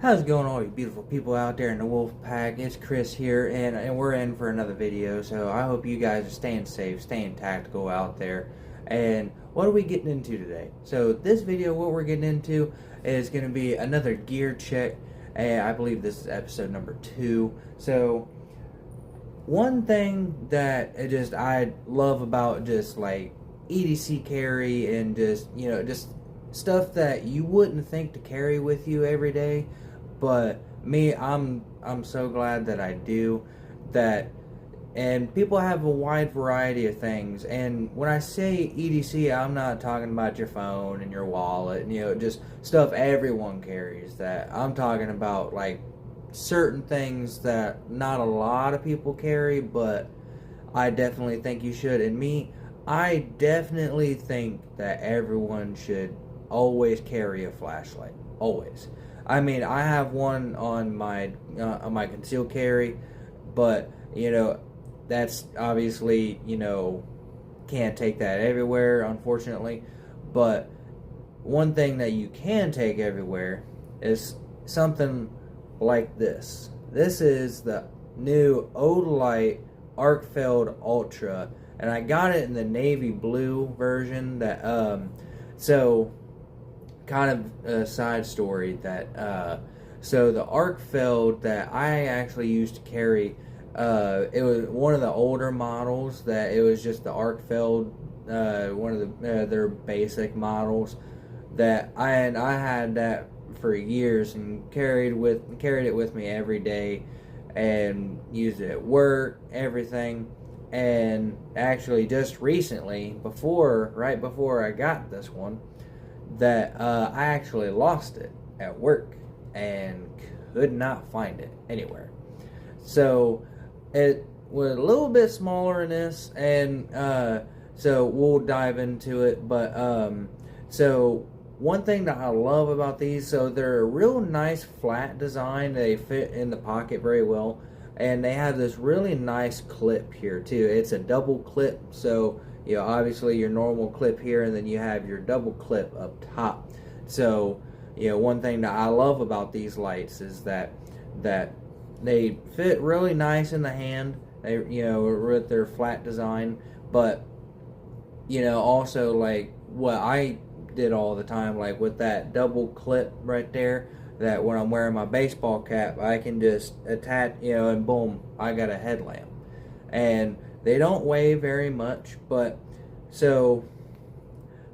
How's it going, all you beautiful people out there in the wolf pack? It's Chris here, and we're in for another video. So I hope you guys are staying safe, staying tactical out there. And what are we getting into today? So this video, what we're getting into is going to be another gear check. And I believe this is episode number 2. So one thing that I love about just like EDC carry and just stuff that you wouldn't think to carry with you every day, but me, I'm so glad that I do that. And people have a wide variety of things, and when I say EDC, I'm not talking about your phone and your wallet and just stuff everyone carries. That I'm talking about like certain things that not a lot of people carry, but I definitely think you should. And me, I definitely think that everyone should always carry a flashlight. Always. I mean, I have one on my concealed carry, but that's obviously can't take that everywhere, unfortunately. But one thing that you can take everywhere is something like this. This is the new Olight Arkfeld Ultra, and I got it in the navy blue version. So kind of a side story that so the Arkfeld that I actually used to carry, it was one of the older models. That it was just the Arkfeld, one of their basic models. That I had that for years and carried it with me every day, and used it at work, everything. And actually, just recently, right before I got this one, that I actually lost it at work and could not find it anywhere. So it was a little bit smaller than this, and so we'll dive into it. But so one thing that I love about these, so they're a real nice flat design. They fit in the pocket very well, and they have this really nice clip here too. It's a double clip, so obviously your normal clip here, and then you have your double clip up top. So one thing that I love about these lights is that they fit really nice in the hand. They with their flat design, but also like what I did all the time, like with that double clip right there, that when I'm wearing my baseball cap, I can just attach, and boom, I got a headlamp. And they don't weigh very much, but so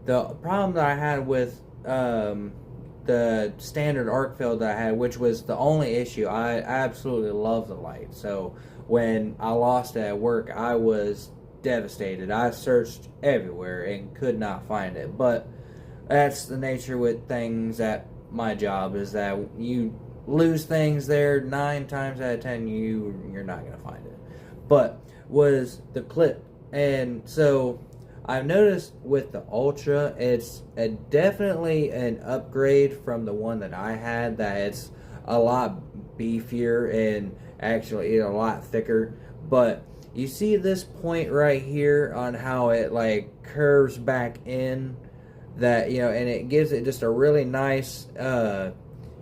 the problem that I had with the standard Arkfeld that I had, which was the only issue, I absolutely love the light. So when I lost it at work, I was devastated. I searched everywhere and could not find it. But that's the nature with things at my job, is that you lose things there 9 times out of 10, you're not going to find it. But was the clip. And so I've noticed with the Ultra, it's definitely an upgrade from the one that I had, that it's a lot beefier and actually a lot thicker. But you see this point right here on how it like curves back in, that and it gives it just a really nice a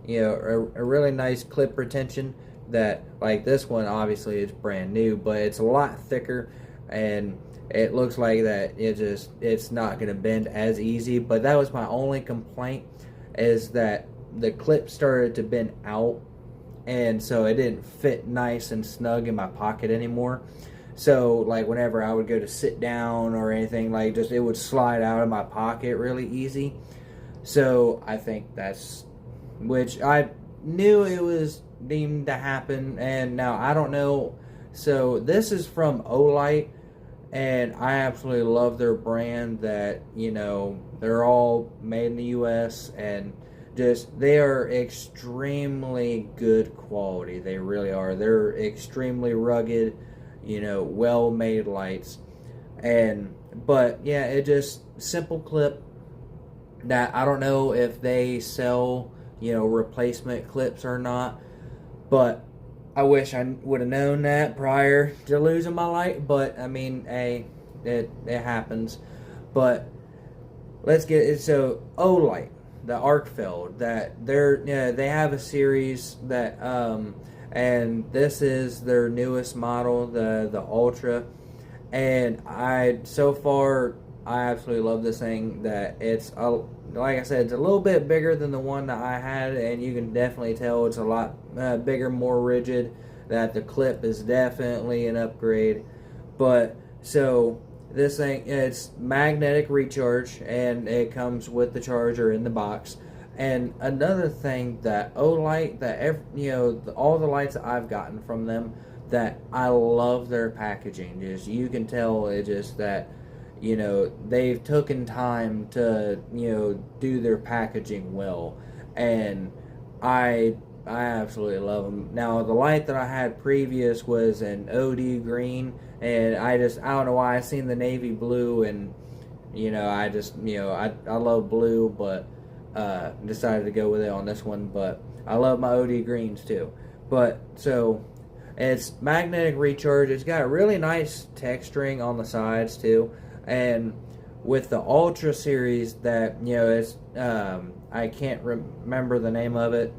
really nice clip retention. That like this one obviously is brand new, but it's a lot thicker, and it looks like that it's not going to bend as easy. But that was my only complaint, is that the clip started to bend out, and so it didn't fit nice and snug in my pocket anymore. So like whenever I would go to sit down or anything, like it would slide out of my pocket really easy. So I think which I knew it was deemed to happen, and now I don't know. So this is from Olight, and I absolutely love their brand. That they're all made in the US, and they are extremely good quality. They really are. They're extremely rugged, well-made lights. But yeah, it just simple clip. That I don't know if they sell replacement clips or not, but I wish I would have known that prior to losing my light. But I mean, hey, it happens. But let's get it. So Olight, the Arkfeld, that they have a series that and this is their newest model, the Ultra, and so far I absolutely love this thing. That it's like I said, it's a little bit bigger than the one that I had, and you can definitely tell it's a lot bigger, more rigid. That the clip is definitely an upgrade. But so this thing, it's magnetic recharge, and it comes with the charger in the box. And another thing that Olight, all the lights that I've gotten from them, that I love their packaging. Just you can tell it just that they've taken time to do their packaging well, and I absolutely love them. Now the light that I had previous was an OD green, and I don't know why I seen the navy blue, and I love blue, but decided to go with it on this one. But I love my OD greens too. But so it's magnetic recharge. It's got a really nice texturing on the sides too. And with the Ultra series, that it's I can't remember the name of it,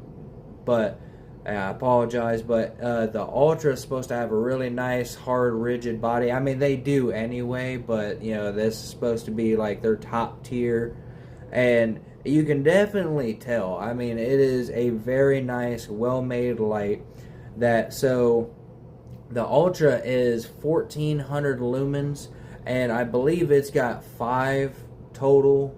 but I apologize. But the Ultra is supposed to have a really nice, hard, rigid body. I mean, they do anyway, but this is supposed to be like their top tier, and you can definitely tell. I mean, it is a very nice, well-made light. So the Ultra is 1400 lumens, and I believe it's got 5 total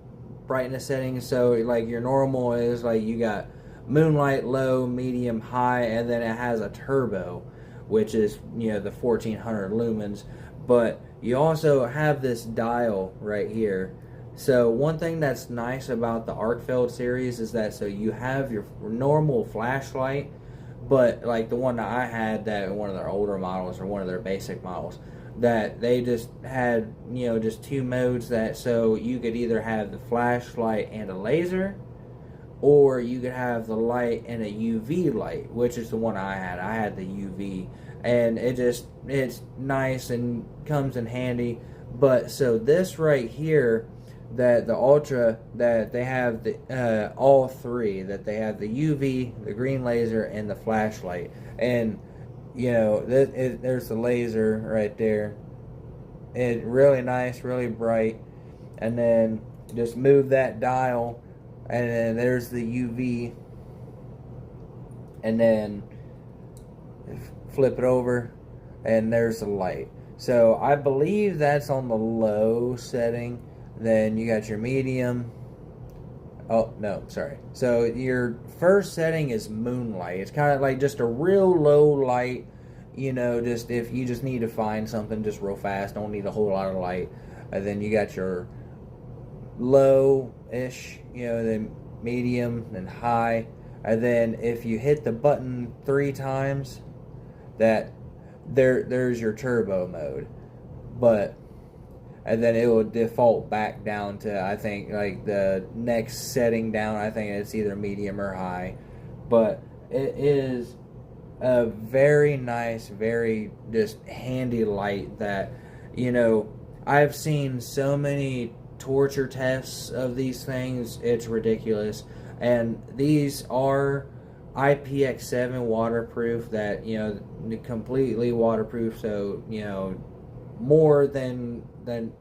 brightness settings. So like your normal is like you got moonlight, low, medium, high, and then it has a turbo, which is the 1400 lumens. But you also have this dial right here. So one thing that's nice about the Arkfeld series is that you have your normal flashlight, but like the one that I had, that one of their older models or one of their basic models, that they just had just 2 modes. That so you could either have the flashlight and a laser, or you could have the light and a UV light, which is the one I had. I had the UV, and it's nice and comes in handy. But so this right here, that the Ultra, that they have the all 3, that they have the UV, the green laser, and the flashlight. And there's the laser right there. It's really nice, really bright. And then just move that dial, and then there's the UV, and then flip it over, and there's the light. So I believe that's on the low setting. Then you got your medium. Oh, no, sorry. So your first setting is moonlight. It's kind of like just a real low light, just if you just need to find something just real fast, don't need a whole lot of light. And then you got your low-ish, then medium, and high. And then if you hit the button 3 times, there's your turbo mode. And then it will default back down to, I think, like the next setting down, I think it's either medium or high. But it is a very nice, very just handy light that, I've seen so many torture tests of these things. It's ridiculous. And these are IPX7 waterproof, that, completely waterproof. So, more than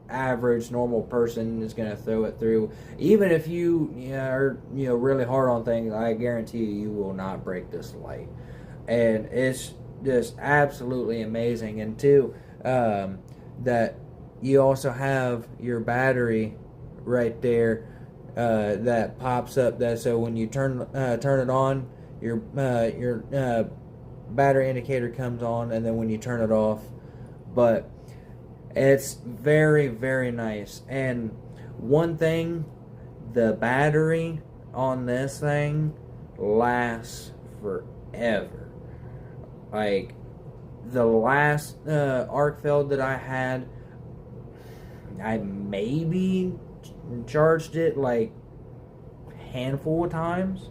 average normal person is going to throw it through. Even if you are really hard on things, I guarantee you will not break this light. And it's just absolutely amazing. And two, that you also have your battery right there that pops up. That so when you turn it on, your battery indicator comes on, and then when you turn it off. But it's very, very nice. And one thing, the battery on this thing lasts forever. Like the last Arkfeld that I had, I maybe charged it like a handful of times.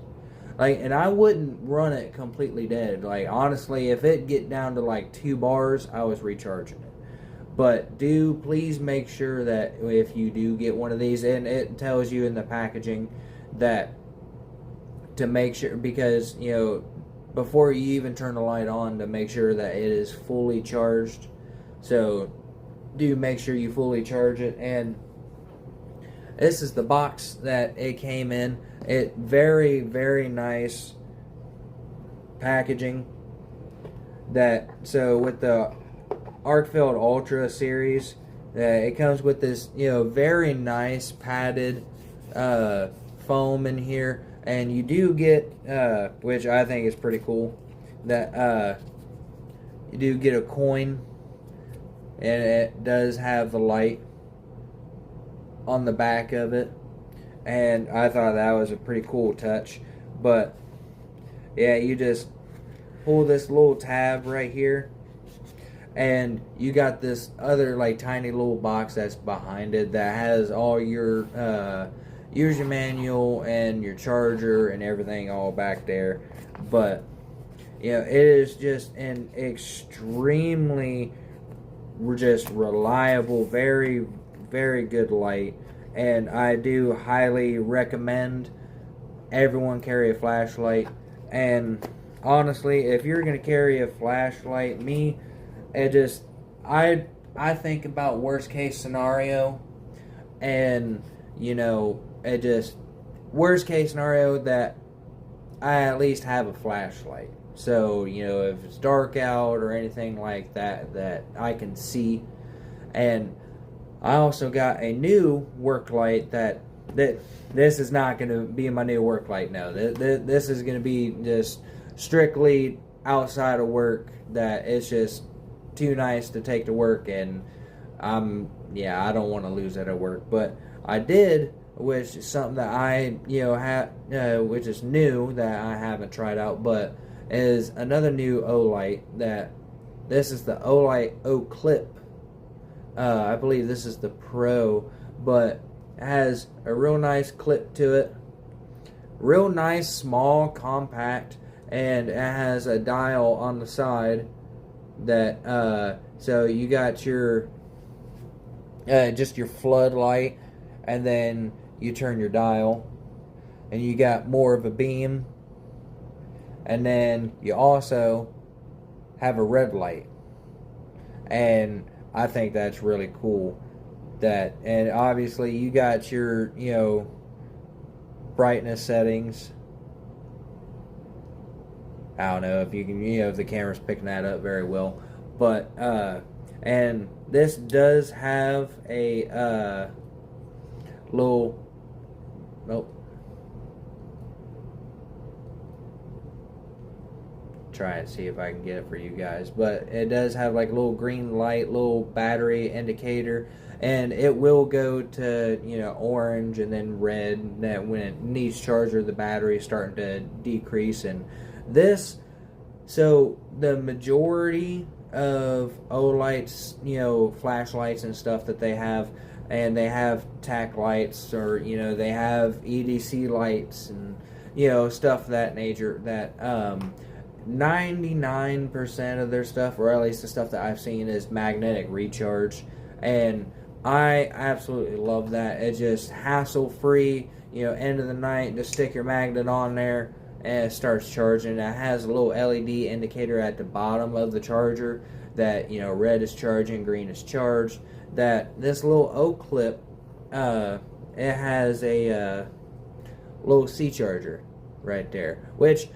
And I wouldn't run it completely dead. Like, honestly, if it get down to like 2 bars, I was recharging it. But please make sure that if you do get one of these, and it tells you in the packaging that to make sure, because before you even turn the light on, to make sure that it is fully charged. So do make sure you fully charge it. And this is the box that it came in. It very, very nice packaging. So with the Arkfeld Ultra series, it comes with this very nice padded foam in here, and you do get which I think is pretty cool, that you do get a coin, and it does have the light on the back of it, and I thought that was a pretty cool touch. But yeah, you just pull this little tab right here, and you got this other tiny little box that's behind it that has all your user manual and your charger and everything all back there. But it is just an extremely just reliable, very, very good light, and I do highly recommend everyone carry a flashlight. And honestly, if you're gonna carry a flashlight, I think about worst case scenario, and worst case scenario that I at least have a flashlight. So if it's dark out or anything like that, that I can see. And I also got a new work light that this is not going to be my new work light. No, this is going to be just strictly outside of work, that it's just too nice to take to work, and I don't want to lose it at work. But I did, which is something that I which is new that I haven't tried out, but is another new Olight. This is the Olight O-Clip. I believe this is the Pro, but it has a real nice clip to it, real nice, small, compact, and it has a dial on the side that so you got your just your floodlight, and then you turn your dial, and you got more of a beam, and then you also have a red light. And I think that's really cool. And obviously you got your brightness settings. I don't know if you can, if the camera's picking that up very well, but and this does have a little, try and see if I can get it for you guys, but it does have a little green light, little battery indicator, and it will go to orange and then red, that when it needs charger, the battery is starting to decrease. And so the majority of Olight's flashlights and stuff that they have, and they have tack lights, or they have EDC lights and stuff of that nature, that 99% of their stuff, or at least the stuff that I've seen, is magnetic recharge. And I absolutely love that. It's just hassle free. End of the night, just stick your magnet on there and it starts charging. It has a little LED indicator at the bottom of the charger that red is charging, green is charged. That this little O-clip, it has a little C charger right there, which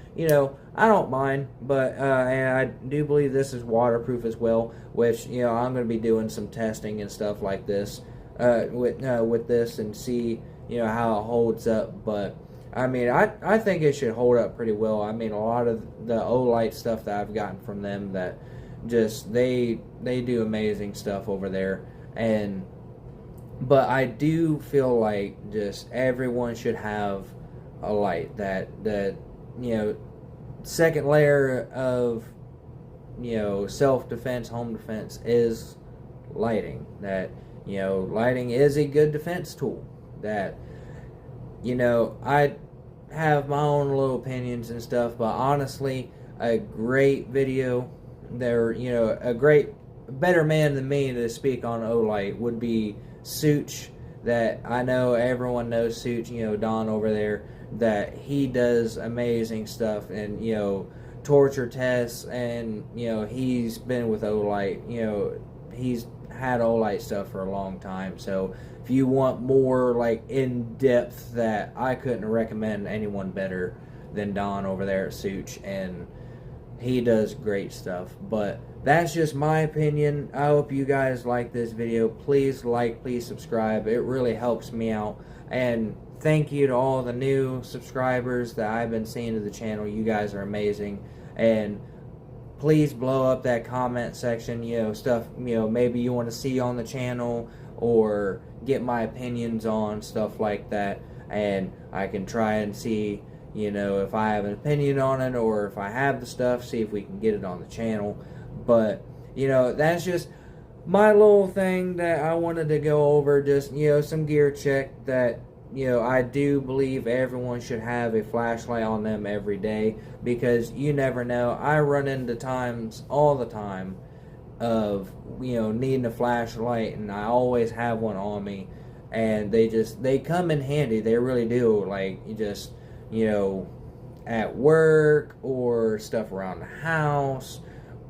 I don't mind, but and I do believe this is waterproof as well, which I'm going to be doing some testing and stuff like this with this, and see how it holds up. But I mean, I think it should hold up pretty well. I mean, a lot of the Olight stuff that I've gotten from them, that just they do amazing stuff over there. But I do feel like just everyone should have a light that second layer of self-defense, home defense, is lighting. That lighting is a good defense tool. That I have my own little opinions and stuff, but honestly, a great video there, a better man than me to speak on Olight would be Such. That I know everyone knows Such, Don over there, that he does amazing stuff, and torture tests, and he's been with Olight. He's had Olight stuff for a long time. So if you want more like in depth, that I couldn't recommend anyone better than Don over there at Such, and he does great stuff. But that's just my opinion. I hope you guys like this video. Please like, please subscribe. It really helps me out. And thank you to all the new subscribers that I've been seeing to the channel. You guys are amazing. And please blow up that comment section, stuff, maybe you want to see on the channel, or get my opinions on, stuff like that. And I can try and see, if I have an opinion on it, or if I have the stuff, see if we can get it on the channel. But, that's just my little thing that I wanted to go over, just, some gear check that, I do believe everyone should have a flashlight on them every day, because you never know. I run into times all the time of, needing a flashlight, and I always have one on me, and they come in handy. They really do. Like, you just, at work, or stuff around the house,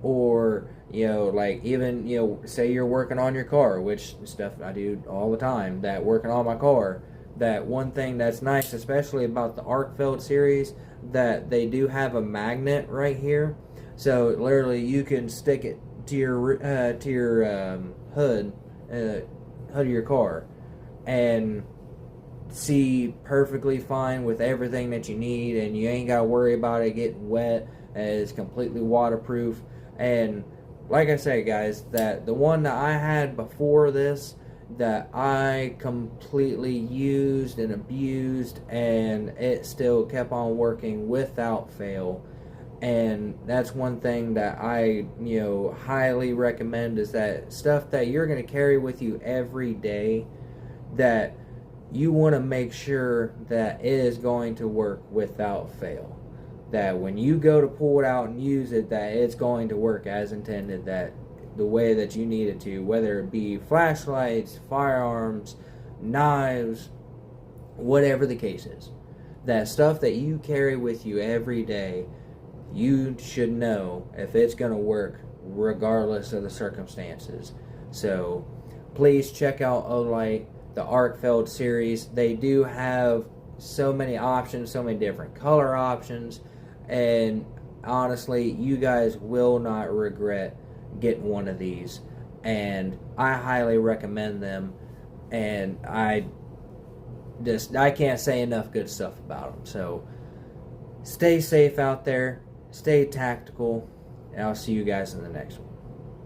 or like even say you're working on your car, which stuff I do all the time, that working on my car. That one thing that's nice, especially about the Arkfeld series, that they do have a magnet right here, so literally you can stick it to your hood of your car, and see perfectly fine with everything that you need, and you ain't got to worry about it getting wet. It's completely waterproof. And like I say, guys, that the one that I had before this, that I completely used and abused, and it still kept on working without fail. And that's one thing that I highly recommend, is that stuff that you're going to carry with you every day, that you want to make sure that it is going to work without fail. That when you go to pull it out and use it, that it's going to work as intended, that the way that you need it to, whether it be flashlights, firearms, knives, whatever the case is. That stuff that you carry with you every day, you should know if it's going to work regardless of the circumstances. So please check out Olight, the Arkfeld series. They do have so many options, so many different color options, and honestly, you guys will not regret getting one of these, and I highly recommend them. And I can't say enough good stuff about them. So stay safe out there, stay tactical, and I'll see you guys in the next one.